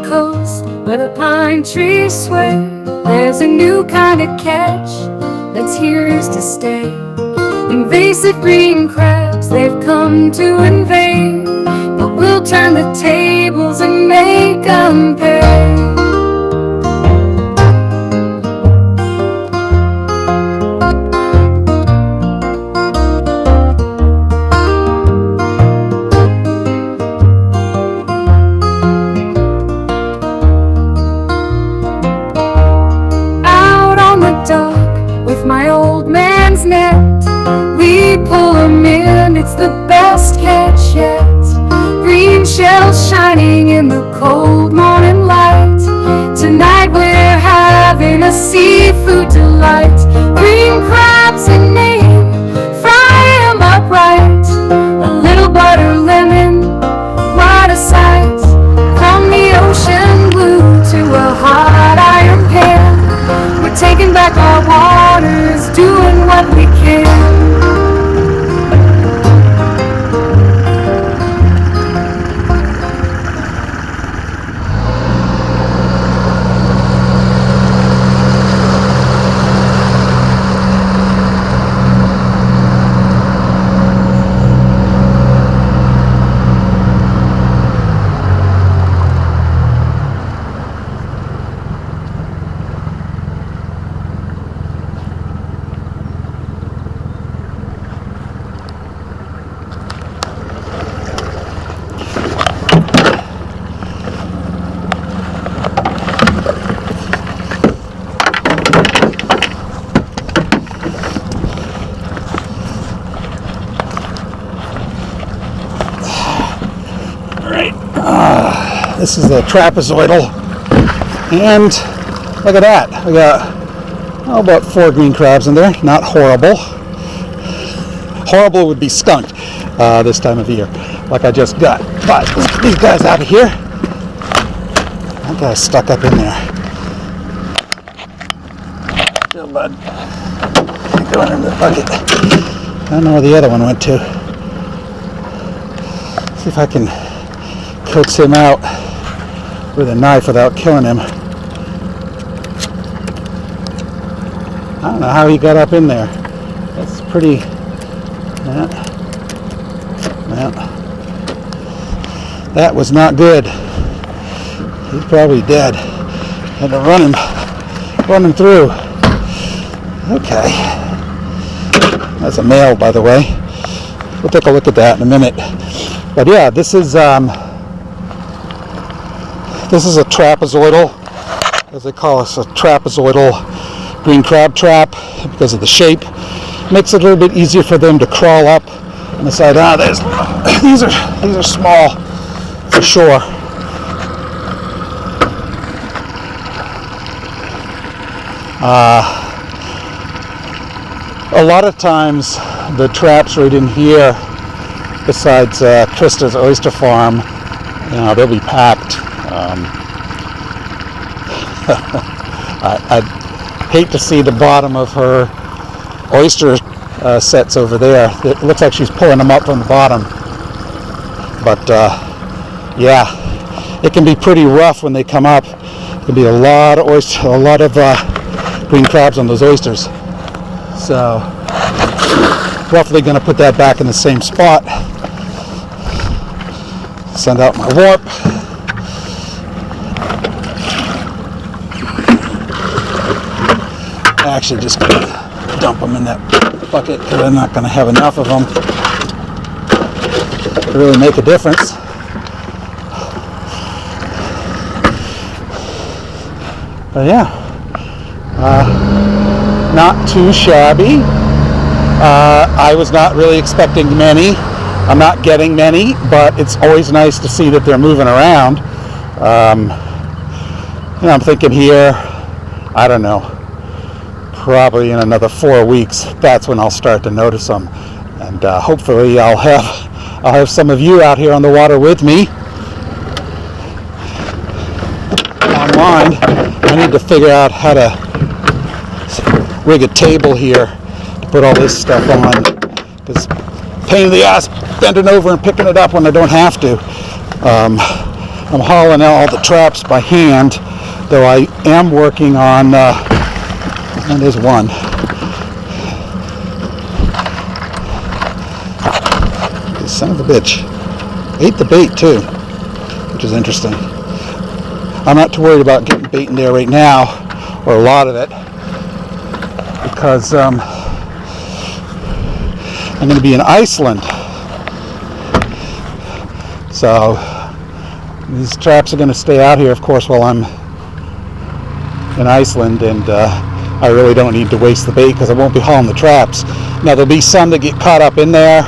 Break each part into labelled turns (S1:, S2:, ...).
S1: coast where the pine trees sway. There's a new kind of catch that's here to stay. Invasive green crabs, they've come to invade, but we'll turn the tables and make them pay. With my old man's net, we pull 'em in, it's the best catch yet. Green shells shining in the cold morning light. Tonight we're having a seafood delight. Green crabs in Maine, fry 'em up right. A little butter, lemon, what a sight. From the ocean blue to a hot iron pan, we're taking back our waters, doing what we can.
S2: This is a trapezoidal, and look at that. I got about 4 green crabs in there. Not horrible. Horrible would be skunked this time of year, like I just got. But look at these guys out of here. That guy's stuck up in there. Chill, bud. Going in the bucket. I don't know where the other one went to. See if I can coax him out with a knife without killing him. I don't know how he got up in there. That's pretty. Yeah. That was not good. He's probably dead. Had to run him through. Okay. That's a male, by the way. We'll take a look at that in a minute. But yeah, this is a trapezoidal, as they call us, a trapezoidal green crab trap, because of the shape. Makes it a little bit easier for them to crawl up on the side. These are small for sure. A lot of times the traps right in here, besides Krista's oyster farm, they'll be packed. I'd hate to see the bottom of her oyster sets over there. It looks like she's pulling them up from the bottom. But yeah, it can be pretty rough when they come up. There can be a lot of green crabs on those oysters. So roughly going to put that back in the same spot. Send out my warp. Actually just going to dump them in that bucket because I'm not going to have enough of them to really make a difference. But yeah, not too shabby. I was not really expecting many. I'm not getting many, but it's always nice to see that they're moving around. I'm thinking here, I don't know, probably in another 4 weeks, that's when I'll start to notice them. And hopefully I'll have some of you out here on the water with me. Online. I need to figure out how to rig a table here to put all this stuff on, because pain in the ass bending over and picking it up when I don't have to. I'm hauling out all the traps by hand, though I am working on, and there's one. This son of a bitch ate the bait too, which is interesting. I'm not too worried about getting bait in there right now, or a lot of it, because I'm going to be in Iceland. So these traps are going to stay out here, of course, while I'm in Iceland, and I really don't need to waste the bait because I won't be hauling the traps. Now there'll be some that get caught up in there,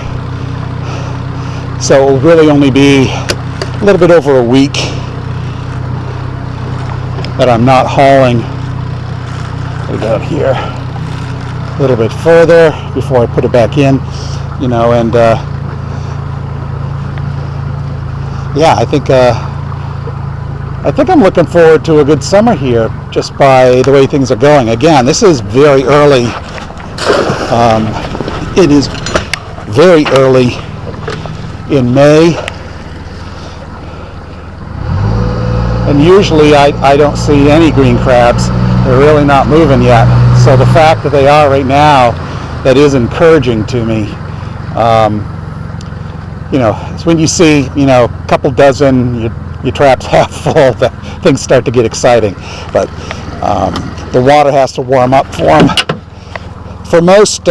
S2: so it will really only be a little bit over a week that I'm not hauling. We got here a little bit further before I put it back in, you know, and yeah, I think I'm looking forward to a good summer here, just by the way things are going. Again, this is very early. It is very early in May, and usually I don't see any green crabs. They're really not moving yet. So the fact that they are right now, that is encouraging to me. You know, it's when you see, you know, a couple dozen, your traps half full, that things start to get exciting. But the water has to warm up for them. For most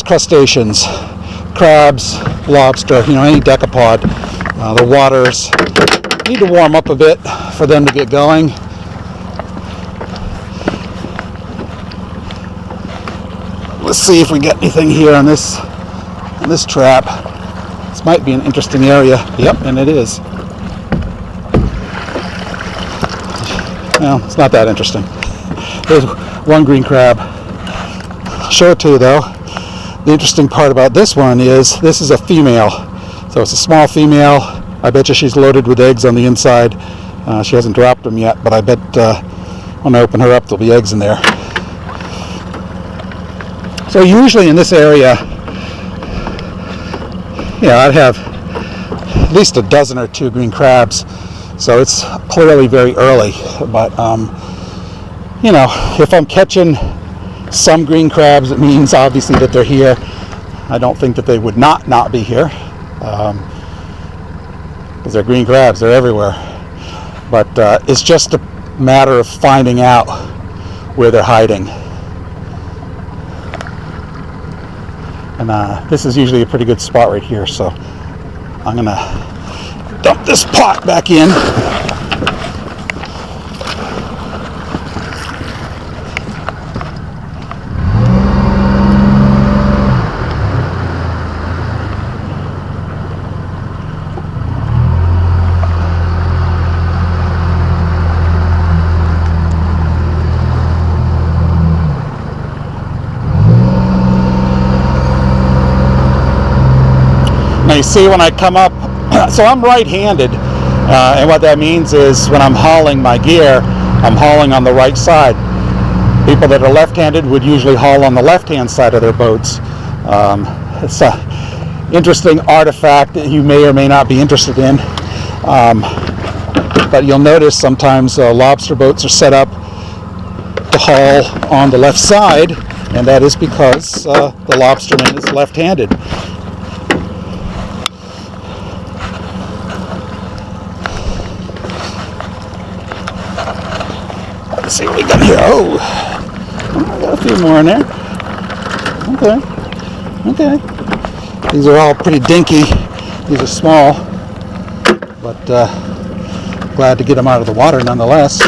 S2: crustaceans, crabs, lobster, you know, any decapod, the waters need to warm up a bit for them to get going. Let's see if we get anything here on this trap. This might be an interesting area. Yep, and it is. Well, it's not that interesting. There's one green crab. I'll show it to you though. The interesting part about this one is this is a female. So it's a small female. I bet you she's loaded with eggs on the inside. She hasn't dropped them yet, but I bet when I open her up, there'll be eggs in there. So usually in this area, you know, I'd have at least a dozen or two green crabs. So it's clearly very early. But, you know, if I'm catching some green crabs, it means obviously that they're here. I don't think that they would not be here. Because they're green crabs, they're everywhere. But it's just a matter of finding out where they're hiding. And this is usually a pretty good spot right here, so I'm gonna dump this pot back in. Now you see when I come up, so I'm right-handed, and what that means is when I'm hauling my gear, I'm hauling on the right side. People that are left-handed would usually haul on the left-hand side of their boats. It's an interesting artifact that you may or may not be interested in, but you'll notice sometimes lobster boats are set up to haul on the left side, and that is because the lobsterman is left-handed. Let's see what we got here. Oh, I got a few more in there. Okay. These are all pretty dinky. These are small, but glad to get them out of the water nonetheless.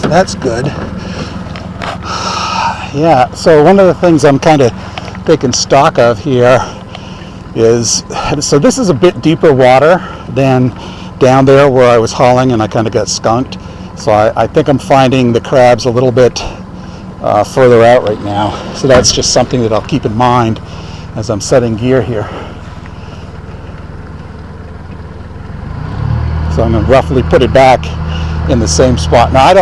S2: So that's good. Yeah, so one of the things I'm kind of taking stock of here is, so this is a bit deeper water than down there where I was hauling and I kind of got skunked. So I think I'm finding the crabs a little bit further out right now. So that's just something that I'll keep in mind as I'm setting gear here. So I'm going to roughly put it back in the same spot. Now I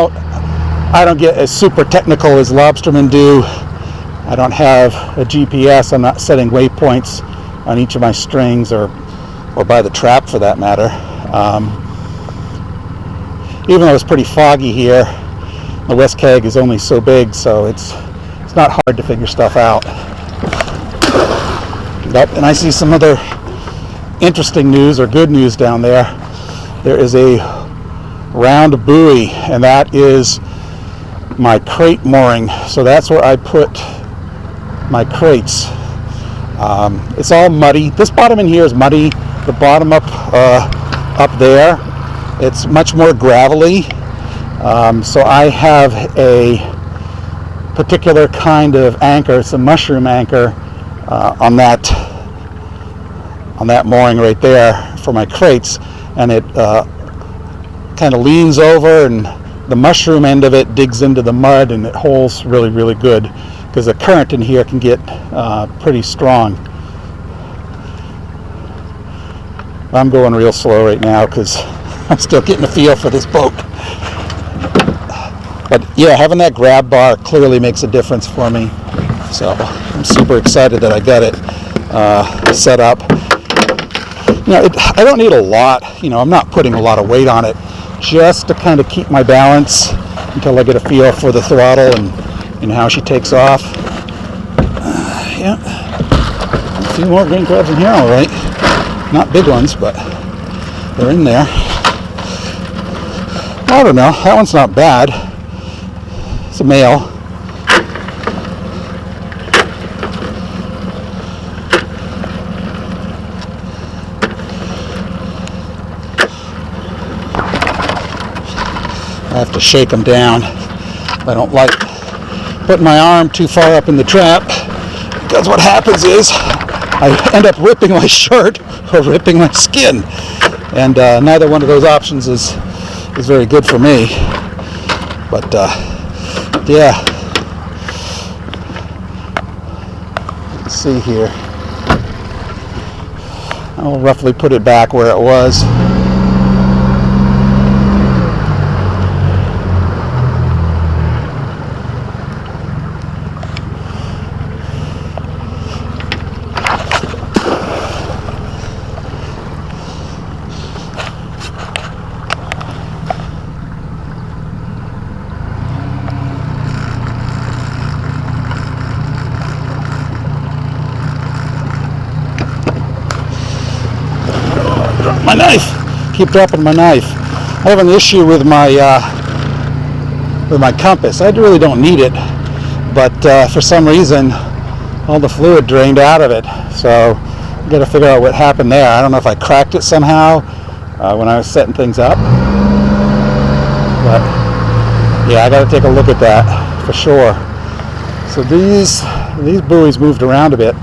S2: don't get as super technical as lobstermen do I don't have a GPS. I'm not setting waypoints on each of my strings, or by the trap for that matter. Even though it's pretty foggy here, the West Keg is only so big, so it's not hard to figure stuff out. Yep, and I see some other interesting news or good news down there. There is a round buoy, and that is my crate mooring. So that's where I put my crates. It's all muddy. This bottom in here is muddy. The bottom up there, it's much more gravelly. So I have a particular kind of anchor. It's a mushroom anchor on that mooring right there for my crates, and it kind of leans over, and the mushroom end of it digs into the mud, and it holds really, really good, because the current in here can get pretty strong. I'm going real slow right now because I'm still getting a feel for this boat. But yeah, having that grab bar clearly makes a difference for me. So I'm super excited that I got it set up. I don't need a lot. I'm not putting a lot of weight on it, just to kind of keep my balance until I get a feel for the throttle and how she takes off. Yeah, a few more green crabs in here, all right. Not big ones, but they're in there. I don't know. That one's not bad. It's a male. I have to shake them down. I don't like putting my arm too far up in the trap, because what happens is I end up ripping my shirt or ripping my skin, and neither one of those options is very good for me. But yeah, let's see here. I'll roughly put it back where it was. My knife! Keep dropping my knife. I have an issue with my compass. I really don't need it, but for some reason all the fluid drained out of it. So I got to figure out what happened there. I don't know if I cracked it somehow when I was setting things up, but yeah, I got to take a look at that for sure. So these buoys moved around a bit.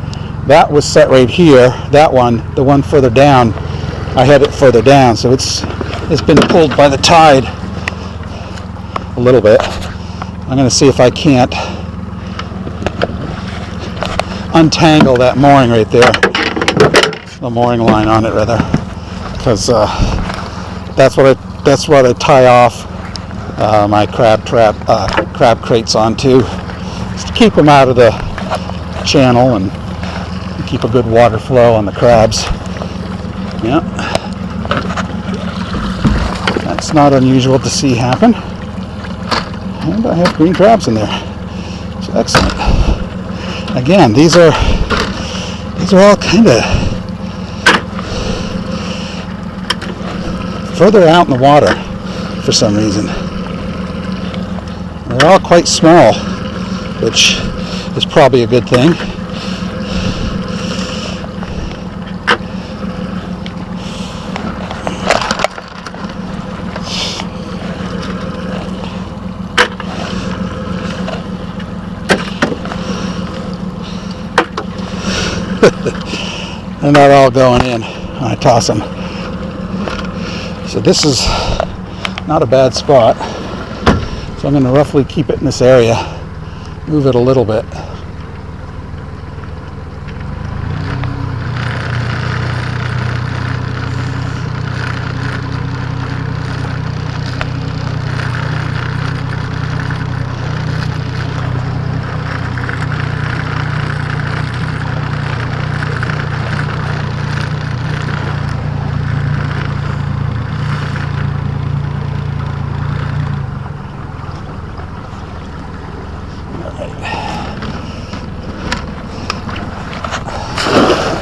S2: That was set right here. That one, the one further down, I had it further down, so it's been pulled by the tide a little bit. I'm going to see if I can't untangle that mooring right there, the mooring line on it rather, because that's what I tie off my crab crates onto, just to keep them out of the channel and keep a good water flow on the crabs. Yeah, that's not unusual to see happen. And I have green crabs in there. So excellent. Again, these are all kind of further out in the water for some reason. They're all quite small, which is probably a good thing. They're not all going in when I toss them. So this is not a bad spot. So I'm going to roughly keep it in this area, move it a little bit.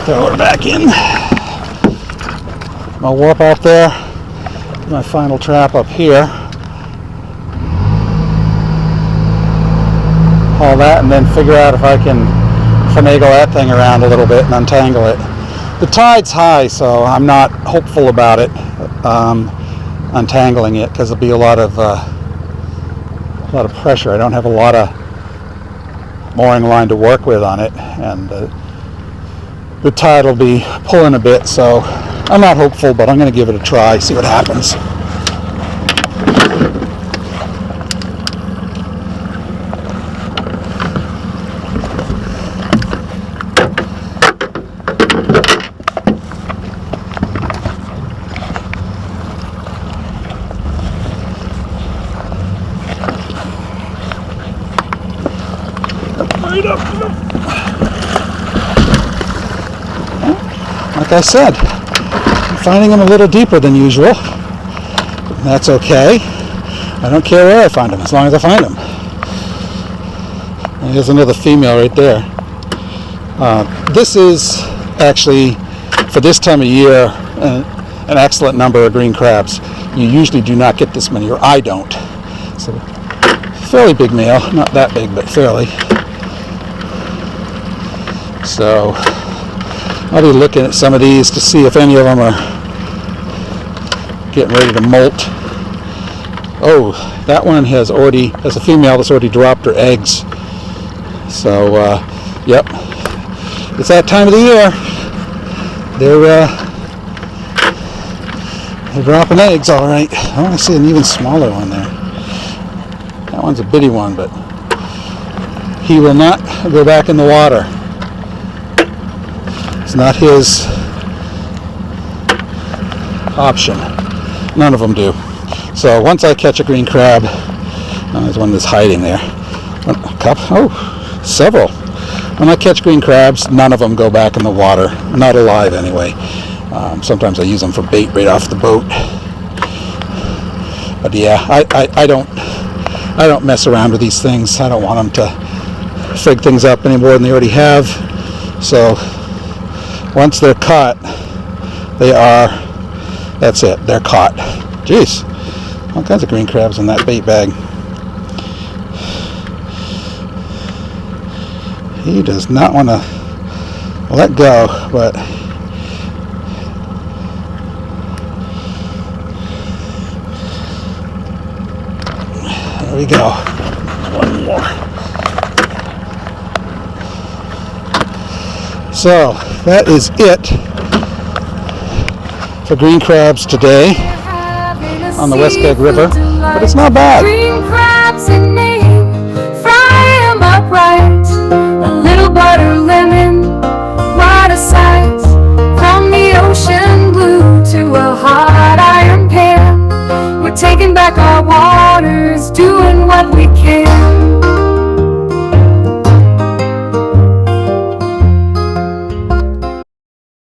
S2: Throw her back in. I'll warp out there. My final trap up here. Haul that and then figure out if I can finagle that thing around a little bit and untangle it. The tide's high, so I'm not hopeful about it untangling it, because there'll be a lot of pressure. I don't have a lot of mooring line to work with on it, and the tide will be pulling a bit, so I'm not hopeful, but I'm going to give it a try, see what happens. Right up. Like I said, I'm finding them a little deeper than usual. That's okay. I don't care where I find them, as long as I find them. And here's another female right there. This is actually, for this time of year, an excellent number of green crabs. You usually do not get this many, or I don't. So, fairly big male, not that big, but fairly. So I'll be looking at some of these to see if any of them are getting ready to molt. Oh, that one has a female that's already dropped her eggs. So, yep, it's that time of the year. They're dropping eggs, all right. I want to see an even smaller one there. That one's a bitty one, but he will not go back in the water. It's not his option. None of them do. So once I catch a green crab, there's one that's hiding there. Several. When I catch green crabs, none of them go back in the water. Not alive, anyway. Sometimes I use them for bait right off the boat. But yeah, I don't mess around with these things. I don't want them to frig things up any more than they already have. So once they're caught, that's it, they're caught. Jeez, all kinds of green crabs in that bait bag. He does not want to let go, but there we go. One more. So that is it for green crabs today on the West Egg River, but it's not bad.
S1: Green crabs in Maine, fry 'em up right. A little butter, lemon, what a sight. From the ocean blue to a hot iron pan, we're taking back our waters, doing what we can.